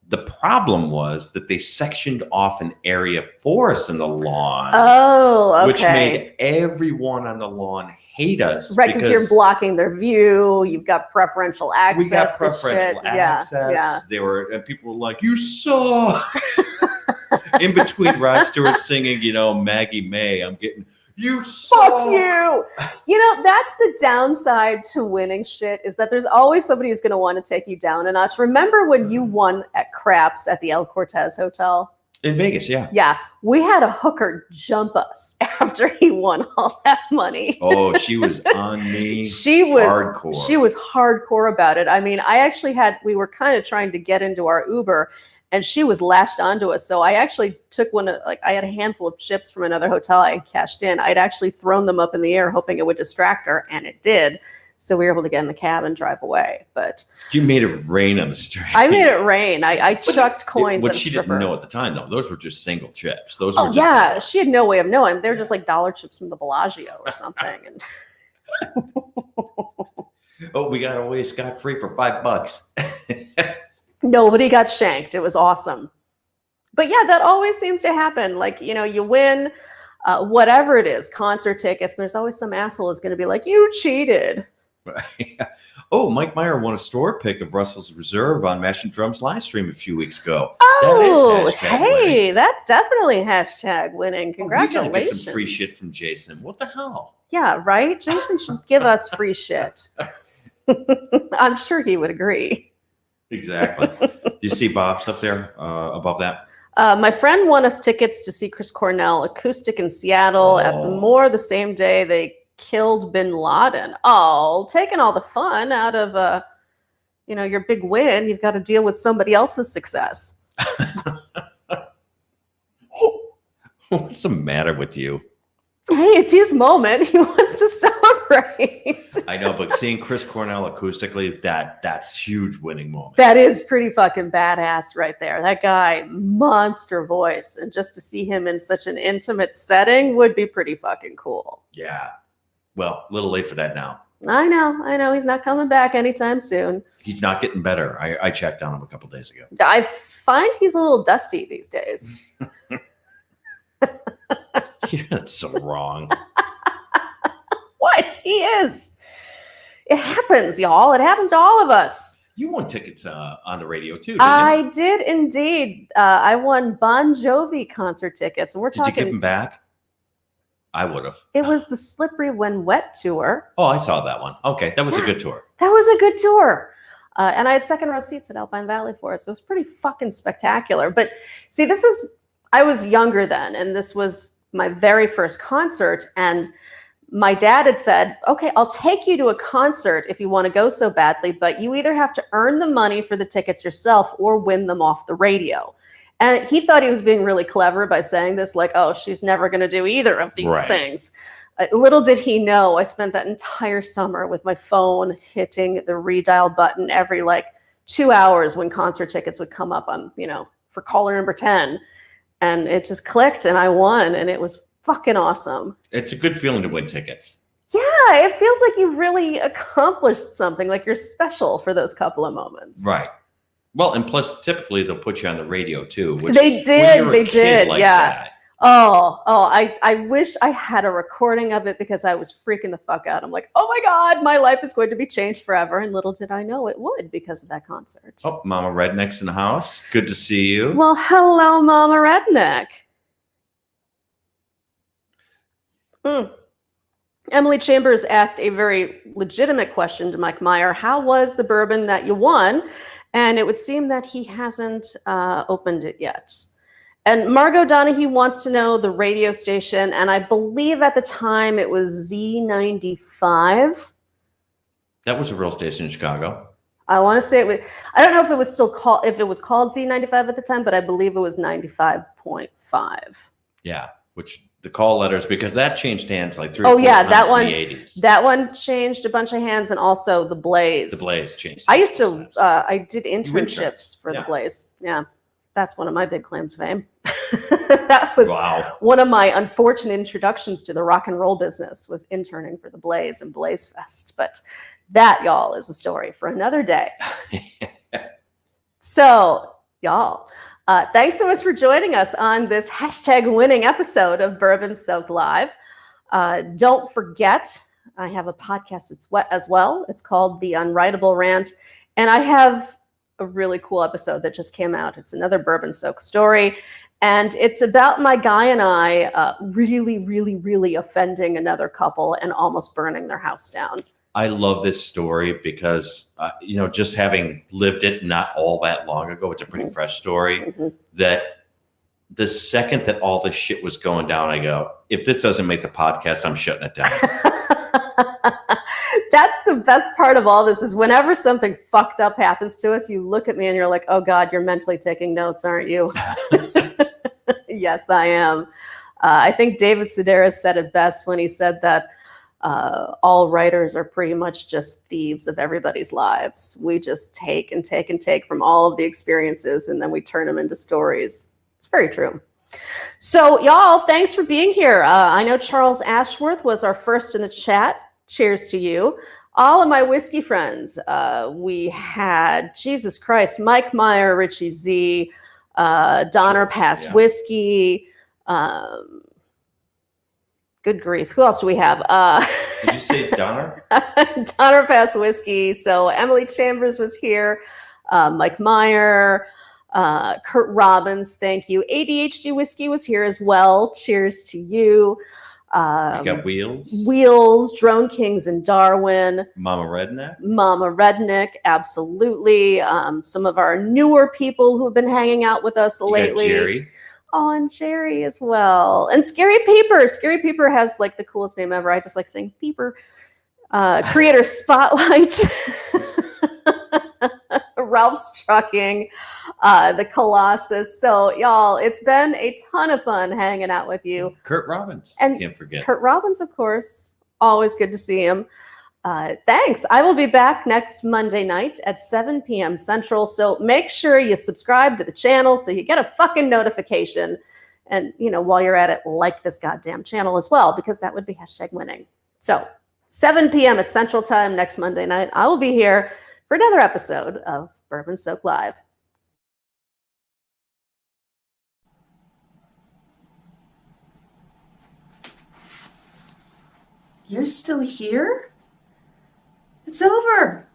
The problem was that they sectioned off an area for us in the lawn, Oh, okay. which made everyone on the lawn hate us. Right, because you're blocking their view. You've got preferential access. We got to preferential shit. access. Yeah. And people were like, "You suck." In between Rod Stewart singing, Maggie May, I'm getting, "You suck." Fuck you. That's the downside to winning shit, is that there's always somebody who's going to want to take you down a notch. Remember when you won at craps at the El Cortez Hotel? In Vegas, yeah. Yeah. We had a hooker jump us after he won all that money. Oh, she was on me. She was hardcore. She was hardcore about it. I mean, we were kind of trying to get into our Uber, and she was lashed onto us. So I actually took I had a handful of chips from another hotel I had cashed in. I'd actually thrown them up in the air, hoping it would distract her, and it did. So we were able to get in the cab and drive away. But you made it rain on the street. I made it rain. I chucked coins. What she didn't know at the time, though, those were just single chips. Those were just yeah. She had no way of knowing. They're just like dollar chips from the Bellagio or something. And oh, we got away scot-free for $5. Nobody got shanked. It was awesome. But yeah, that always seems to happen. Like, you win whatever it is, concert tickets, and there's always some asshole who's going to be like, "You cheated." Right. Oh, Mike Meyer won a store pick of Russell's Reserve on Mash and Drums live stream a few weeks ago. Oh, that is hey, winning. That's definitely hashtag winning. Congratulations. We gotta get some free shit from Jason. What the hell? Yeah, right? Jason should give us free shit. I'm sure he would agree. Exactly. You see Bob's up there above that? My friend won us tickets to see Chris Cornell acoustic in Seattle at the Moore the same day they killed Bin Laden. Oh, taking all the fun out of your big win. You've got to deal with somebody else's success. What's the matter with you? Hey, it's his moment. He wants to celebrate. I know, but seeing Chris Cornell acoustically, that's huge winning moment. That is pretty fucking badass right there. That guy, monster voice. And just to see him in such an intimate setting would be pretty fucking cool. Yeah. Well, a little late for that now. I know. He's not coming back anytime soon. He's not getting better. I checked on him a couple days ago. I find he's a little dusty these days. That's so wrong. What? He is. It happens, y'all. It happens to all of us. You won tickets on the radio too, didn't I you? did indeed. I won Bon Jovi concert tickets, and we're Did talking. you give them back? I would have. It was the Slippery When Wet tour. Oh, I saw that one. Okay, that was a good tour. That was a good tour. And I had second row seats at Alpine Valley for it, so it was pretty fucking spectacular. But see, I was younger then, and this was my very first concert, and my dad had said, "Okay, I'll take you to a concert if you want to go so badly, but you either have to earn the money for the tickets yourself or win them off the radio." And he thought he was being really clever by saying this, like, "Oh, she's never going to do either of these things." Little did he know, I spent that entire summer with my phone hitting the redial button every 2 hours when concert tickets would come up on, for caller number 10. And it just clicked and I won, and it was fucking awesome. It's a good feeling to win tickets. Yeah, it feels like you've really accomplished something, like you're special for those couple of moments. Right. Well, and plus, typically they'll put you on the radio too. Which, they did. Like yeah. That, I wish I had a recording of it because I was freaking the fuck out. I'm like, oh my God, my life is going to be changed forever. And little did I know it would because of that concert. Oh, Mama Redneck's in the house. Good to see you. Well, hello, Mama Redneck. Emily Chambers asked a very legitimate question to Mike Meyer. How was the bourbon that you won? And it would seem that he hasn't opened it yet. And Margot Donahue wants to know the radio station, and I believe at the time it was Z95. That was a real station in Chicago. I want to say it was. I don't know if it was still called Z95 at the time, but I believe it was 95.5. Yeah, which the call letters, because that changed hands like 3 or 4 that times one, in the 80s. That one changed a bunch of hands, and also the Blaze. The Blaze changed. I used to. I did internships for the Blaze. Yeah. That's one of my big claims to fame. That was one of my unfortunate introductions to the rock and roll business, was interning for the Blaze and Blaze Fest. But that, y'all, is a story for another day. So y'all. Thanks so much for joining us on this #winning episode of Bourbon Soaked Live. Don't forget, I have a podcast as well. It's called The Unwritable Rant. And I have a really cool episode that just came out. It's another bourbon soaked story. And it's about my guy and I really, really, really offending another couple and almost burning their house down. I love this story because, just having lived it not all that long ago, it's a pretty fresh story, that the second that all this shit was going down, I go, if this doesn't make the podcast, I'm shutting it down. That's the best part of all this is whenever something fucked up happens to us, you look at me and you're like, oh God, you're mentally taking notes, aren't you? Yes, I am. I think David Sedaris said it best when he said that all writers are pretty much just thieves of everybody's lives. We just take and take and take from all of the experiences and then we turn them into stories. It's very true. So y'all, thanks for being here. I know Charles Ashworth was our first in the chat. Cheers to you. All of my whiskey friends. We had, Jesus Christ, Mike Meyer, Richie Z, Donner Pass Whiskey. Good grief. Who else do we have? Did you say Donner? Donner Pass Whiskey. So Emily Chambers was here. Mike Meyer. Kurt Robbins, thank you. ADHD Whiskey was here as well. Cheers to you. You got Wheels. Wheels, Drone Kings in Darwin. Mama Redneck. Mama Redneck, absolutely. Some of our newer people who've been hanging out with us lately. You got Jerry. Oh, and Jerry as well. And Scary Peeper. Scary Peeper has like the coolest name ever. I just like saying Peeper. Creator Spotlight. Ralph's Trucking, the Colossus. So y'all, it's been a ton of fun hanging out with you. Kurt Robbins, and can't forget. Kurt Robbins, of course. Always good to see him. Thanks. I will be back next Monday night at 7 p.m. Central. So make sure you subscribe to the channel so you get a fucking notification. And, while you're at it, like this goddamn channel as well, because that would be #winning. So 7 p.m. at Central Time next Monday night, I will be here for another episode of Bourbon Soaked Live. You're still here? It's over.